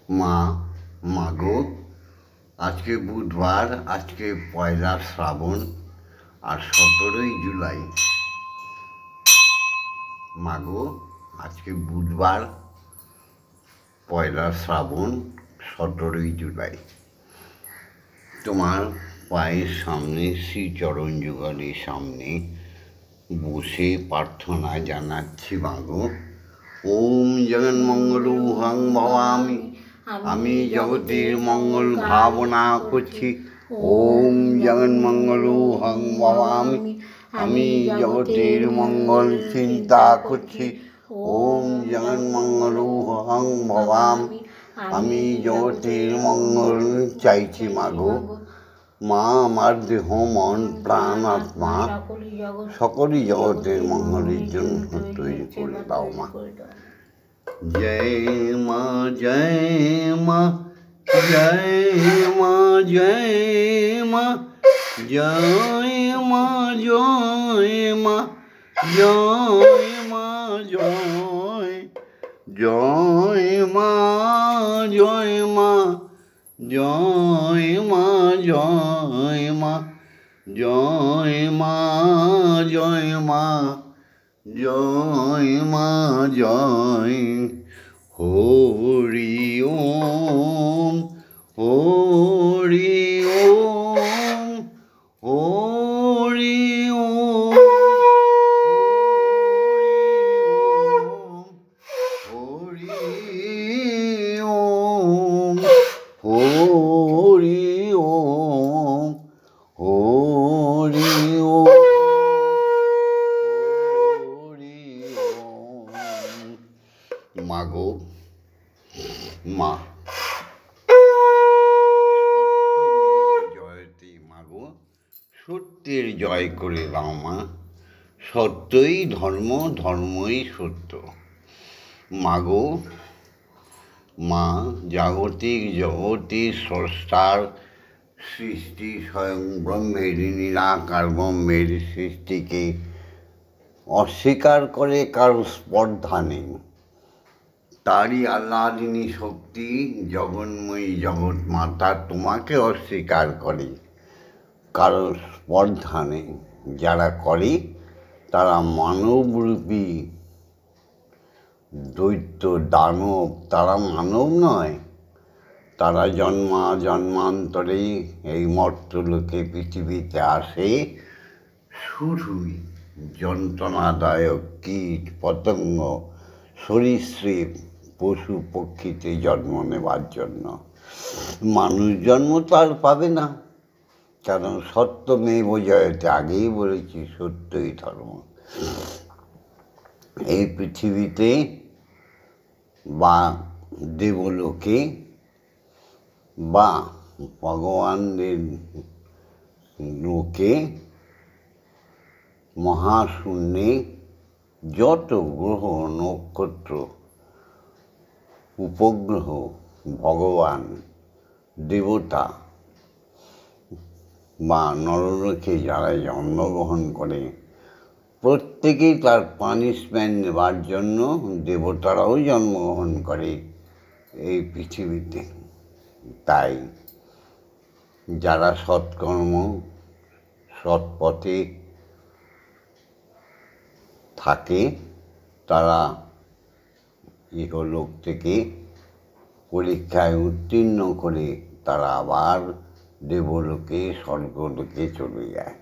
মা, মাগো, আজকে বুধবার, আজকে পয়লা শ্রাবণ আর 17ই জুলাই। মাগো, আজকে বুধবার, পয়লা শ্রাবণ, 17ই জুলাই। তোমার পায়ের সামনে, শ্রীচরণ যুগলের সামনে বসে প্রার্থনা জানাচ্ছি মাগো। ওম জগন্মঙ্গলং ভবামি, আমি জগতের মঙ্গল ভাবনা করছি। ওম জগন্মঙ্গলং ভবামি, আমি জগতের মঙ্গল চিন্তা করছি। ওম জগন্মঙ্গলং ভবামি, আমি জগতের মঙ্গল চাইছি মাগো। মা, আমার দেহ মন প্রাণ আত্মা সকলই জগতের মঙ্গলের জন্য তৈরি করে দাও মা। জয় মা, জয় মা, জয় মা, জয় মা, জয় মা, জয় মা, জয় মা, জয় জয় মা, জয় মা, জয় মা, জয় মা, জয় মা, জয় মা, জয় মা, জয়। হরি ওম, হরি ওম, হরি ওম, হরি ওম, হরি ওম, হরি ওম, হরি ওম। মাগো, মা, জয়তে মাগো, সত্যের জয় করে দাও মা। সত্যই ধর্ম, ধর্মই সত্য। মাগো, মা, জাগতিক জগতের স্রষ্টার সৃষ্টি স্বয়ং ব্রহ্মের, নিরাকার ব্রহ্মের সৃষ্টিকে অস্বীকার করে কারো স্পর্ধা নেই। তারই আল্লাদিনী শক্তি জগন্ময়ী জগৎ মাতা তোমাকে অস্বীকার করে কারো স্পর্ধা নেই। যারা করে তারা মানবরূপী দৈত্য দানব, তারা মানব নয়। তারা জন্মান্তরে এই মর্তলোকে পৃথিবীতে আসে শুধুই যন্ত্রণাদায়ক কীট পতঙ্গ সরীসৃপ পশু পক্ষীতে জন্ম নেবার জন্য। মানুষ জন্ম তো আর পাবে না, কারণ সত্যমেব জয়তে, আগেই বলেছি সত্যই ধর্ম। এই পৃথিবীতে বা দেবলোকে বা ভগবানদের লোকে মহাশূন্যে যত গ্রহ নক্ষত্র উপগ্রহ ভগবান দেবতা বা নরলোকে যারা জন্মগ্রহণ করে প্রত্যেকেই তার পানিশমেন্ট নেবার জন্য দেবতারাও জন্মগ্রহণ করে এই পৃথিবীতে। তাই যারা সৎকর্ম সৎ পথে থাকে তারা ইহলোক থেকে পরীক্ষায় উত্তীর্ণ করে তারা আবার দেবলোকে স্বর্গলোকে চলে যায়।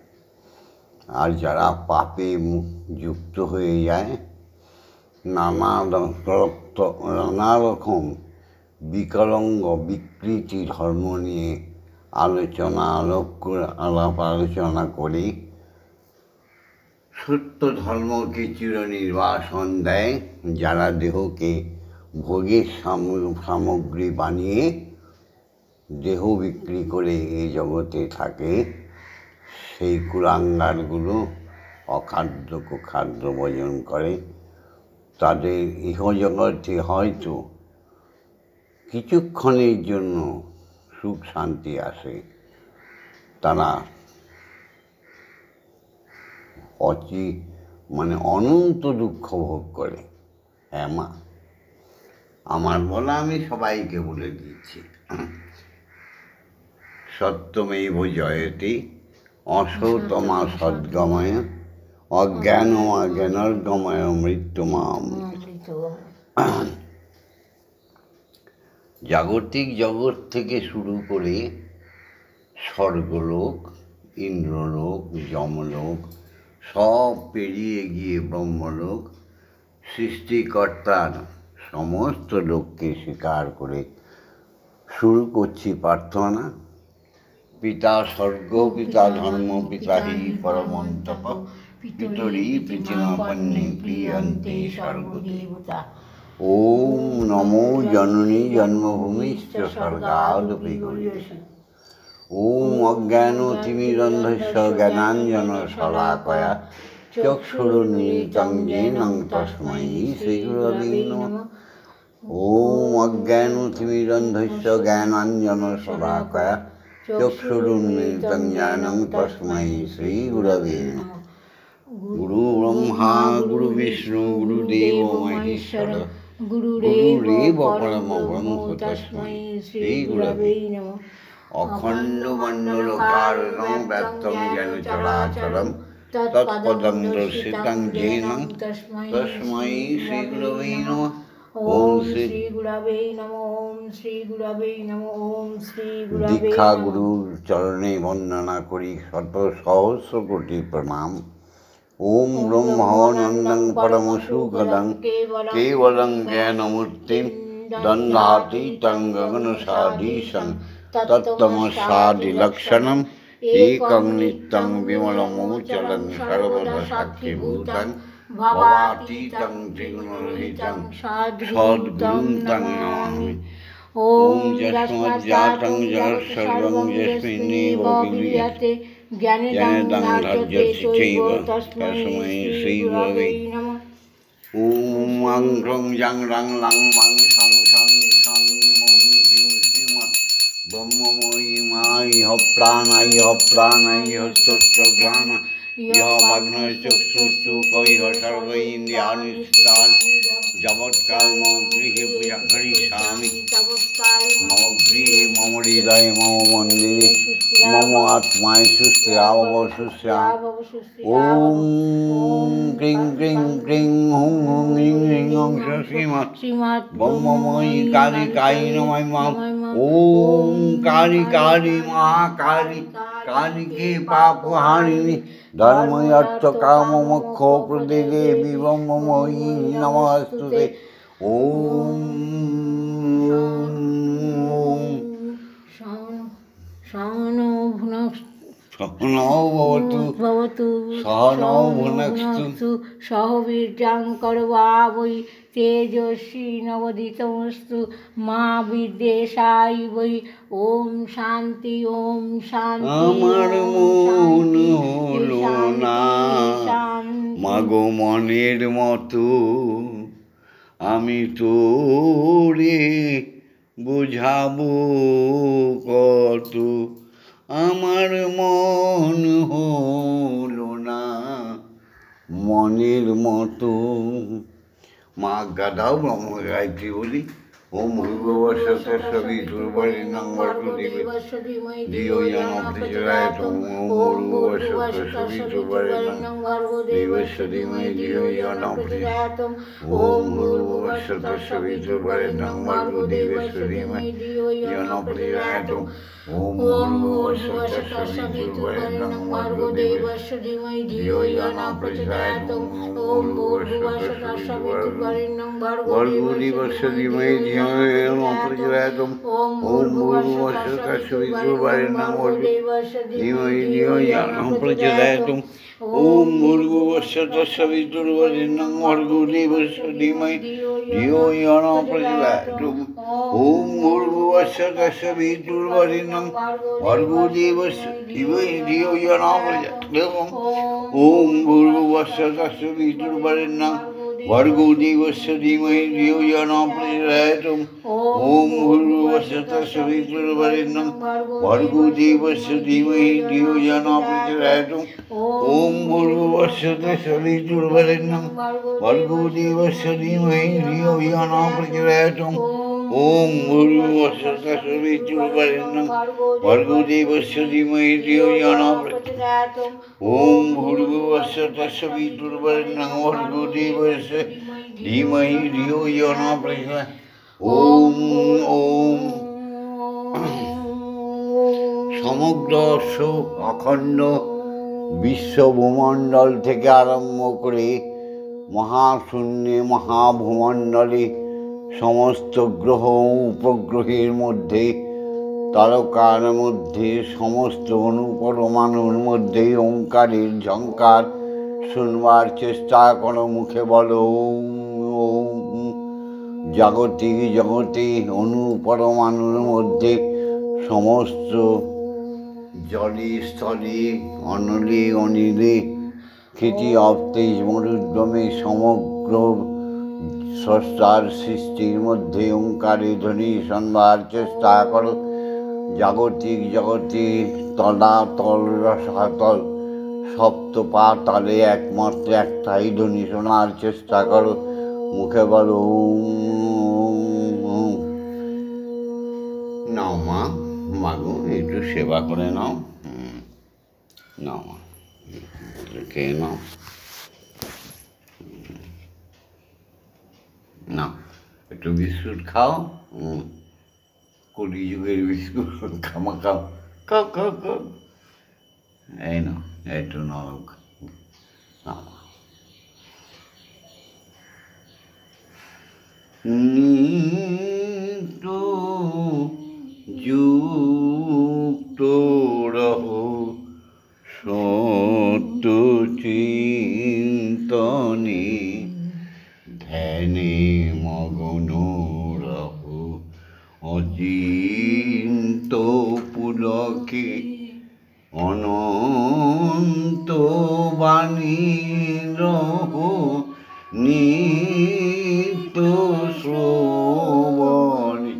আর যারা পাপে যুক্ত হয়ে যায়, নানা রকম বিকলাঙ্গ বিকৃতি ধর্ম নিয়ে আলাপ আলোচনা করে সত্য ধর্মকে চিরনির্বাসন দেয়। যারা দেহকে ভোগের সামগ্রী বানিয়ে দেহ বিক্রি করে এই জগতে থাকে, সেই কুলাঙ্গারগুলো অখাদ্য কুখাদ্য ভোজন করে। তাদের ইহজগতে হয়তো কিছুক্ষণের জন্য সুখ শান্তি আসে, তারা অনন্ত দুঃখ ভোগ করে। হ্যাঁ মা, আমার বলা আমি সবাইকে বলে দিচ্ছি। সত্যমেব জয়তে অসতমা সদ্গময় অজ্ঞান অজ্ঞানর্গময় মৃত্যুমাম। জাগতিক জগৎ থেকে শুরু করে স্বর্গলোক, ইন্দ্রলোক, যমলোক সব পেরিয়ে গিয়ে ব্রহ্মলোক, সৃষ্টিকর্তার সমস্ত লোককে স্বীকার করে শুরু করছি প্রার্থনা। পিতা স্বর্গ, পিতা ধর্ম, পিতা হি পরমন্তপ, পিতরি পৃথিমাপন্নে প্রিয়ন্তে স্বর্গদেবতা। ওম নমো জননী জন্মভূমিশ্চ স্বর্গাদপি গরীয়সী। ওম অজ্ঞানতিমিরন্ধস্য জ্ঞানাঞ্জন শলাকয়া চক্ষুরুন্মিলিतं येन তস্मै শ্রীগুরবে নমঃ। ওম অজ্ঞানতিমিরন্ধস্য জ্ঞানাঞ্জন শলাকয়া চক্ষুরুন্মিলিतं येन তস্मै শ্রীগুরবে নমঃ। গুরু ব্রহ্মা গুরু বিষ্ণু গুরুদেব মহেশ্বর গুরুরেব পরম ব্রহ্ম তস্मै শ্রীগুরবে নমঃ। অখণ্ড মণ্ডলকারণং ব্যক্তং জ্ঞান চরাচরম তৎপদং দর্শিতং येन তস্मै শ্রীগুরবে নমঃ। ওম শ্রী গুরবে নমঃ। ওম শ্রী গুরবে নমঃ। ওম শ্রী গুরবে। দীক্ষা গুরুর চরণে বন্দনা করি শত সহস্র কোটি প্রণাম। ওম ব্রহ্মানন্দং পরম সুখদং কেবলং জ্ঞানমূর্তিং দ্বন্দ্বাতীতং গগনসাদীশং তত্ত্বমসাদিলক্ষণম একং নিত্যং বিমলমোচলং সর্বদা সাক্ষীভূতং ভবাতীতং ত্রিগুণরহিতং সদ্গুরুং তং নমামি। ওম যস্মাজ্জাतं জগৎ সর্বং যস্মিন্নেব বিলীয়তে জ্ঞানেদং ধার্যতে চৈব তস্मै শ্রীগুরবে নমঃ। ওম আং ক্রং জাং রাং লাং মাং সং সং সং মং ক্রিং শ্রীমৎ ব্রহ্মময়ী মা ইহ প্রাণা ইহ প্রাণা ইহ স্তোত্রঘ্রাণা ইহ বাগ্নয় চক্ষুষু কৈহ সর্ব ইন্দ্রিয়াণি স্থানি যাবৎকাল মম গৃহে পূজা করিষ্যামি। মম গৃহে মম হৃদয়ে মম মন্দিরে মম আত্মায় সুস্থিরাভব সুশ্রাম। ওম ক্রিং ক্রিং ক্রিং হুং হুং হ্রিং হ্রিং হং শ্রীমৎ ব্রহ্মময়ী কালী কালী নমঃ। ওম কালী কালী মহাকালী কালীকে পাপহারিণী ধর্ম অর্থ কাম মোক্ষ প্রদে দেবী ব্রহ্মময়ী নমস্তুতে। ওম সহনৌ ভুনক্তু সহনৌ ভুনক্তু সহ বীর্যং করবাবৈ তেজস্বী নবদিতমস্তু মা বিদ্বেষায়। ওম শান্তি ওম শান্তি। আমার মন হলো না মাগো মনের মতো, আমি তোরে বুঝাবো কত। আমার মন হলো না মনের মতো। মা গাদাও ব্রহ্ম গায়ত্রী বলি। ওম ভূর্ভুবস্সুর্বরেণ্যং ভর্গো দেবস্য ধিয়ো ইয়ো ন প্রচোদয়াৎ। ওম ভূর্ভুবস্সুর্বরেণ্যং ভর্গো দেবস্য ধীমহি ধিয়ো ইয়ো ন প্রচোদয়াৎ। ওম ভূর্ভুবস্সুর্বরেণ্যং ভর্গো দেবস্য ধীমহি ধিয়ো ইয়ো ন প্রচোদয়াৎ। ওম ভূর্ভুবস্সুর্বরেণ্যং ভর্গো দেবস্য ধীমহি ধিয়ো ইয়ো ন প্রচোদয়াৎ। ওম ভূর্ভুবস্সুর্বরেণ্যং ভর্গো দেবস্য ধীমহি ধিয়ো ইয়ো ন প্রচোদয়াৎ। ওম ভূর্ভুবস্সুর্বরেণ্যং ভর্গো দেবস্য ধীমহি ধিয়ো ইয়ো ন প্রচোদয়াৎ। ওম ভূর্ভুবস্সুর্বরেণ্যং ভর্গো দেবস্য ধীমহি ধিয়ো ইয়ো ন প্রচোদয়াৎ। ওম ভূর্ভুবস্সুর্বরেণ্যং ভর্গো দেবস্য ধীমহি ধিয়ো ইয়ো ন প্রচোদয়াৎ। ওম ভূর্ভুবস্সুর্বরেণ্যং भर्गो देवस्य धीमहि धियो यो न प्रचोदयात् ॐ भूर्भुवस्सुः तत्सवितुर्वरेण्यं भर्गो देवस्य धीमहि धियो यो न प्रचोदयात् ॐ भूर्भुवस्सुः तत्सवितुर्वरेण्यं भर्गो देवस्य धीमहि धियो यो न प्रचोदयात् ॐ भूर्भुवस्सुः तत्सवितुर्वरेण्यं भर्गो देवस्य धीमहि धियो यो न प्रचोदयात् ॐ भूर्भुवस्सुः तत्सवितुर्वरेण्यं भर्गो देवस्य धीमहि धियो यो न प्रचोदयात् ॐ সমগ্র অখণ্ড বিশ্বভূমণ্ডল থেকে আরম্ভ করে মহাশূন্যে মহাভূমণ্ডলে সমস্ত গ্রহ উপগ্রহের মধ্যে তারকার মধ্যে সমস্ত অণুপরমাণুর মধ্যে ওঙ্কারের ঝঙ্কার শুনবার চেষ্টা করো, মুখে বলো ওম ওম। জাগতিক জগতে অণুপরমাণুর মধ্যে সমস্ত জলে স্থলে অনলে অনিলে খ্যাতি অবতেজ মরুদ্গমে সমগ্র স্রষ্টার সৃষ্টির মধ্যে ওঙ্কারে ধ্বনি শুনবার চেষ্টা করো। জাগতিক জগতে তলাতল রসাতল সপ্ত পাতালে একমাত্র একটাই ধ্বনি শোনার চেষ্টা করো, মুখে বলো ওম ওম। নাও মা, মাগো একটু সেবা করে নাও, নাও মা, খেয়ে নাও, নাও একটু বিস্কুট খাও, কলিযুগের বিস্কুট খামা খাও, খাও খাও খাও, এই নাও একটু নাও, নিত্য যুক্ত রহো সত্য চিন্তনে ধ্যানে মগ্ন রহো অচিন্ত পুলকে অনন্ত বাণী রহো নিত্য শ্রবণে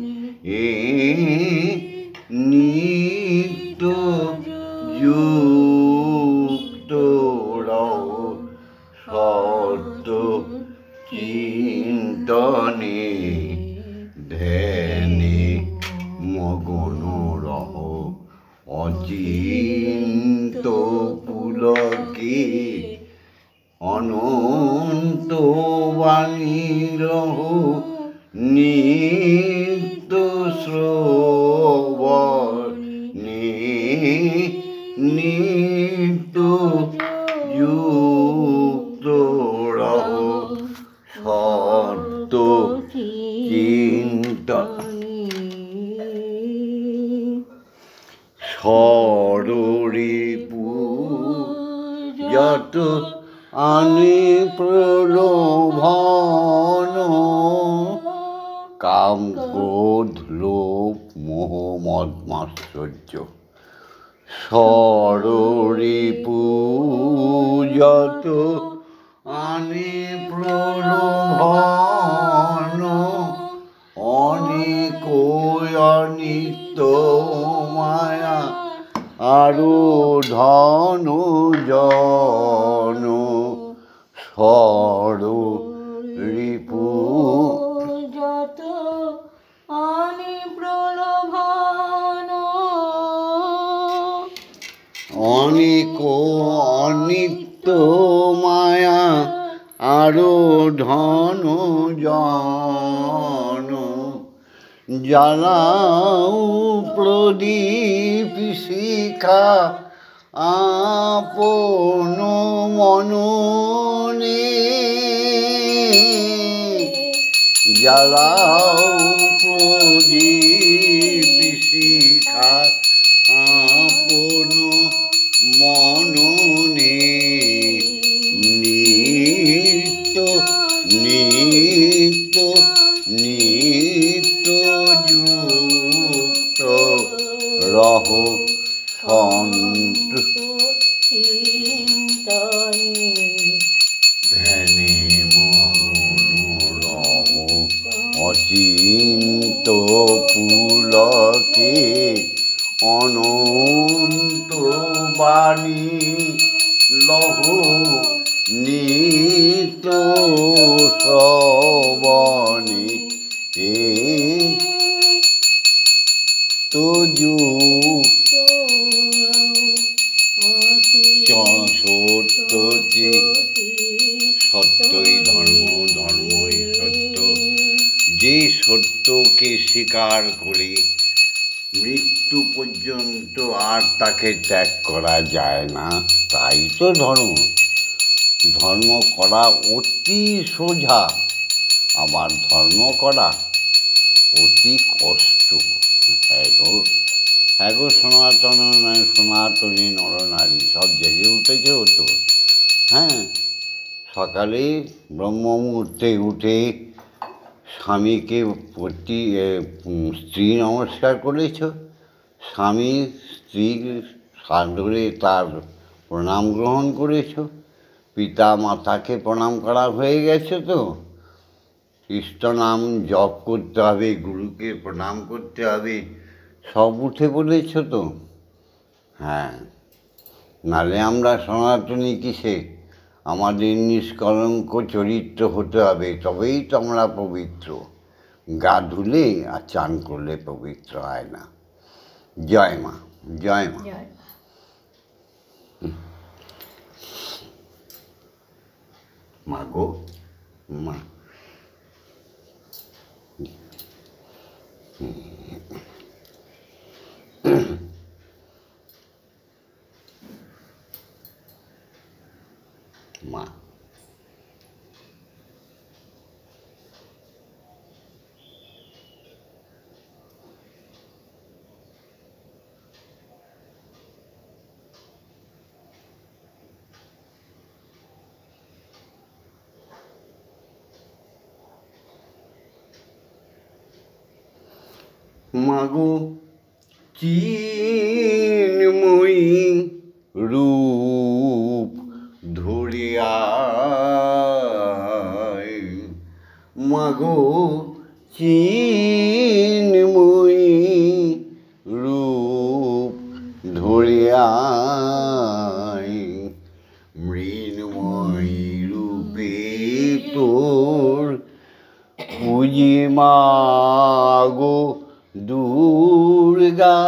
নিত্য যুক্ত রহো সত্য চিন্তনে ধ্যানে মগ্ন রহো অচিন্ত পুলকে অনন্ত বাণী রহো নিত্য শ্রবণে নিত্য যুক্ত রহো সত্য চিন্তনে ষড়রিপু যত আনে প্রলোভন কাম ক্রোধ লোভ মোহ মদ মাশ্চর্য ষড়রিপু যত আনে প্রলোভন অনেক অনিত্য মায়া আরো ধন জন ষড়রিপু যত আনি প্রলোভন অনেক অনিত্য মায়া আরো ধন জন জ্বালাও প্রদীপ শিখা আপন মননে জ্বালাও প্রদীপ শিখা আপন মননে নিত্য নিত্য নিত্য যুক্ত রহো সন্ত ধ্যানে মগ্ন পুলকে অনন্ত বাণী লহ নিত্য শ্রবণে তজু সত্যচি সত্যই ধর্ম, ধর্মই সত্য। যে সত্যকে স্বীকার করে মৃত্যু পর্যন্ত আর তাকে ত্যাগ করা যায় না, তাই তো ধর্ম। ধর্ম করা অতি সোজা, আবার ধর্ম করা অতি কষ্ট। হ্যাঁ গো সনাতনী নরনারী সব জেগে উঠেছে তো। হ্যাঁ, সকালে ব্রহ্ম মুহূর্তে উঠে স্বামীকে স্ত্রী নমস্কার করেছ, স্বামী স্ত্রীর সাদরে তার প্রণাম গ্রহণ করেছ, পিতা মাতাকে প্রণাম করা হয়ে গেছে তো। ইষ্ট নাম জপ করতে হবে, গুরুকে প্রণাম করতে হবে, সব উঠে পড়েছ তো। হ্যাঁ, নালে আমরা সনাতনী কিসে? আমাদের নিষ্কলঙ্ক চরিত্র হতে হবে, তবেই তো আমরা পবিত্র। গা ধুলে আর চান করলে পবিত্র হয় না। জয় মা, জয় মা। মা গো, মা। মা, মাগো চিন্ময়ী রূপ ধরিয়া, মাগো চিন্ময়ী রূপ ধরিয়া, মৃন্ময়ী রূপে তোর পুজি মাগো দুর্গা।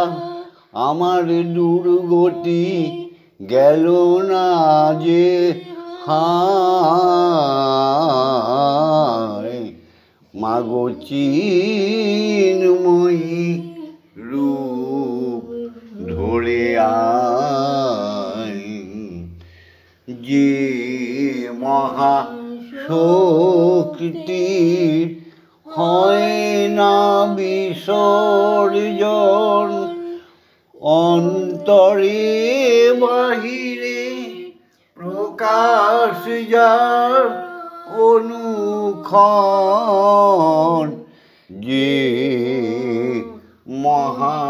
আমার দুর্গতি গেল না যে হায়, মাগো চিন্ময়ী রূপ ধরে আয়। যে মহা শক্তির হয় না বিসর্জন, অন্তরে বাহিরে প্রকাশ যার অনুক্ষণ। যে মহা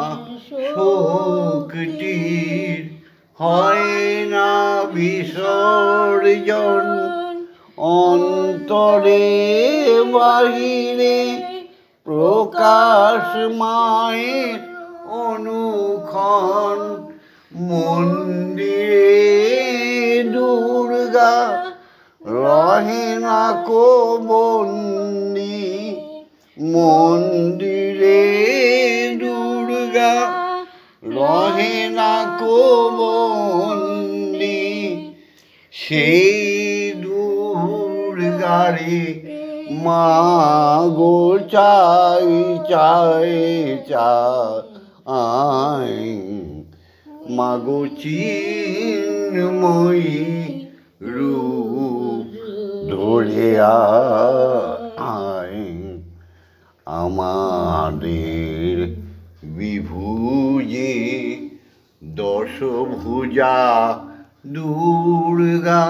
শক্তির হয় না বিসর্জন, অন্তরে বাহিরে প্রকাশ মায়ের অনুক্ষণ। মন্দিরে দুর্গা রহে না কো বন্দি, মন্দিরে দুর্গা রহে না কো বন্দি। সেই দুর্গারে মাগো চাই চাই চাই, মাগো চিন্ময়ী রূপ ধরে আয়। আমাদের বিভুজে দশভুজা দুর্গা,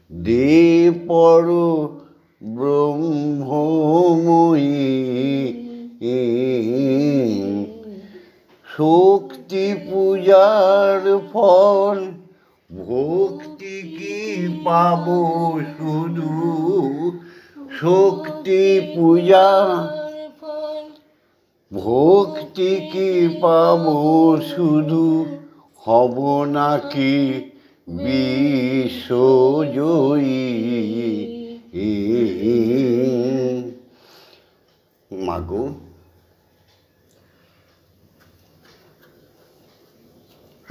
দে পর ব্রহ্মময়ী, শক্তি পূজার ফল ভক্তি কি পাবো শুধু, শক্তি পূজা ভক্তি কি পাবো শুধু, হব নাকি বিশ্বজয়ী। মাগো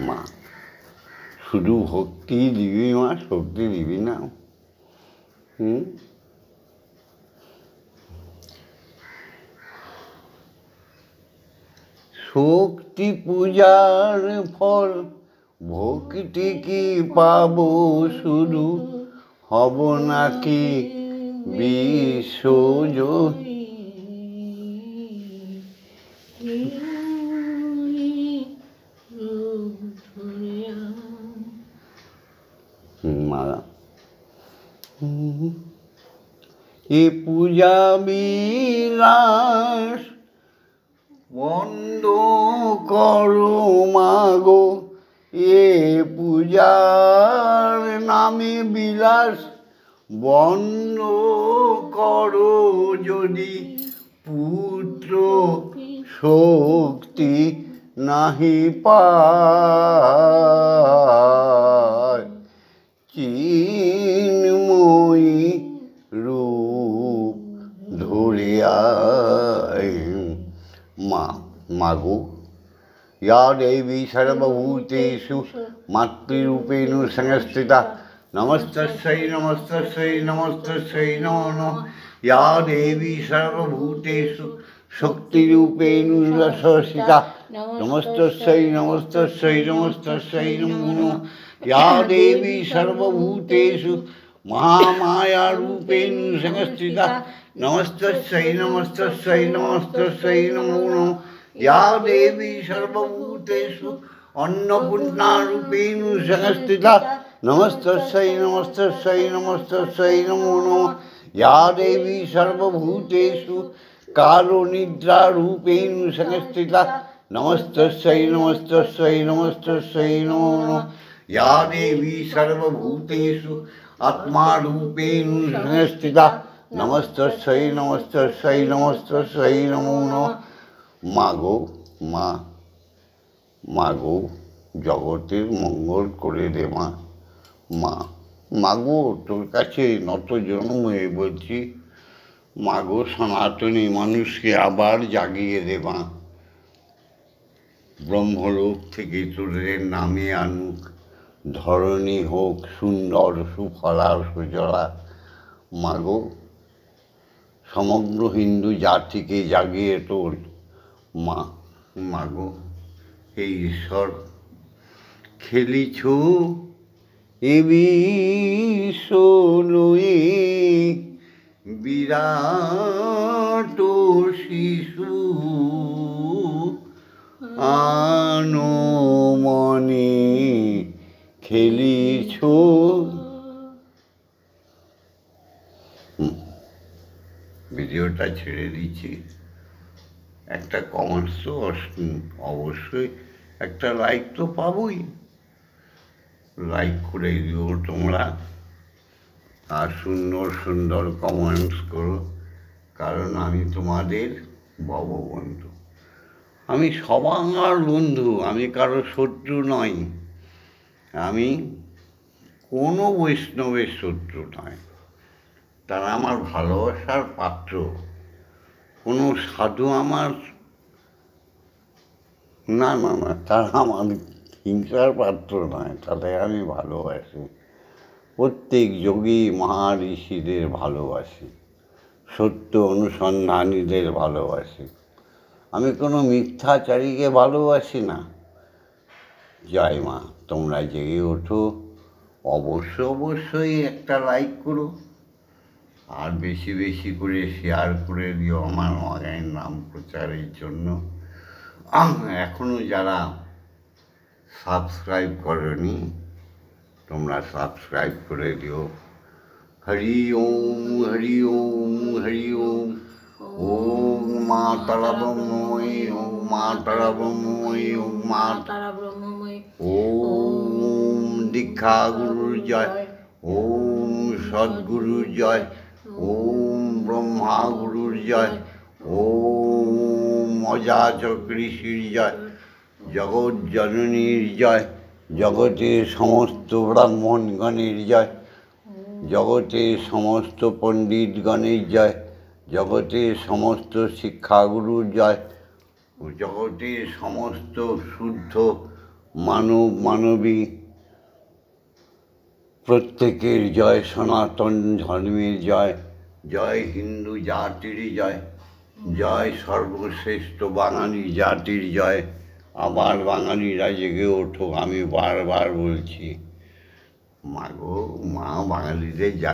মা, শুধু ভক্তি দিবি মা, শক্তি দিবি না। শক্তি পূজার ফল, ভক্তি কি পাবো শুধু, হব নাকি বিশ্বজয়ী। মা এ পূজা বিলাস বন্ধ করো মাগো, এ পূজার নামে বিলাস বন্ধ করো যদি, পুত্র শক্তি নাহি পায়, চিন্ময়ী রূপ ধরিয়া। মাগো या देवी सर्वभूतेषु मातृरूपेण संस्थिता, नमस्तस्यै नमस्तस्यै नमस्तस्यै नमो नमः। या देवी सर्वभूतेषु शक्तिरूपेण संस्थिता, नमस्तस्यै नमस्तस्यै नमस्तस्यै नमो नमः। या देवी सर्वभूतेषु महामायारूपेण संस्थिता, नमस्तस्यै नमस्तस्यै नमस्तस्यै नमो नमः। या देवी सर्वभूतेषु अन्नपूर्णारूपेण संस्थिता, नमस्तस्यै नमस्तस्यै नमस्तस्यै नमो नमः। या देवी सर्वभूतेषु कालनिद्रारूपेण संस्थिता, नमस्तस्यै नमस्तस्यै नमस्तस्यै नमो नमः। या देवी सर्वभूतेषु आत्मारूपेण संस्थिता, नमस्तस्यै नमस्तस्यै नमस्तस्यै नमो नमः। মাগো মা, মাগো জগতের মঙ্গল করে দে মা। মাগো তোর কাছে নত জন্ম হয়ে বলছি, মাগো সনাতনী মানুষকে আবার জাগিয়ে দে মা। ব্রহ্মলোক থেকে তোদের নামে আনুক, ধরণী হোক সুন্দর সুফলা সুজলা। মাগো সমগ্র হিন্দু জাতিকে জাগিয়ে তোল মাগো। হে ঈশ্বর, খেলিছ এ বিশ্ব লয়ে, বিরাট শিশু আনো মনে খেলিছ। ভিডিওটা ছেড়ে দিচ্ছি, একটা কমেন্টস তো অবশ্যই, একটা লাইক তো পাবোই, লাইক করে দিও তোমরা, আর সুন্দর সুন্দর কমেন্টস করো, কারণ আমি তোমাদের বন্ধু, আমি সবার বন্ধু, আমি কারো শত্রু নই, আমি কোনো বৈষ্ণবের শত্রু নয়, তারা আমার ভালোবাসার পাত্র। কোনো সাধু আমার না, তারা আমার হিংসার পাত্র নয়, তাদের আমি ভালোবাসি। প্রত্যেক যোগী মহাঋষিদের ভালোবাসি, সত্য অনুসন্ধানীদের ভালোবাসি, আমি কোনো মিথ্যাচারীকে ভালোবাসি না। জয় মা, তোমরা জেগে ওঠো, অবশ্যই একটা লাইক করো, আর বেশি বেশি করে শেয়ার করে দিও আমার মায়ের নাম প্রচারের জন্য। এখনও যারা সাবস্ক্রাইব করনি, তোমরা সাবস্ক্রাইব করে দিও। হরি ওম হরি ওম হরি ওম। ওম মা তারা ব্রহ্মময়ী, ওম মা তারা ব্রহ্মময়ী, ওম মা তারা ব্রহ্মময়ী। ওম দীক্ষা গুরুর জয়, ওম সদ্গুরুর জয়, ওম ব্রহ্মা গুরুর জয়, ওম মজা চক্রীষীর জয়, জগৎ জননীর জয়, জগতের সমস্ত ব্রাহ্মণগণের জয়, জগতের সমস্ত পণ্ডিতগণের জয়, জগতের সমস্ত শিক্ষাগুরুর জয়, জগতের সমস্ত শুদ্ধ মানব মানবী প্রত্যেকের জয়, সনাতন ধর্মের জয়, জয় হিন্দু জাতির জয়, জয় সর্বশ্রেষ্ঠ বাঙালি জাতির জয়। আবার বাঙালিরা জেগে ওঠো, আমি বারবার বলছি। মা গো মা, বাঙালিদের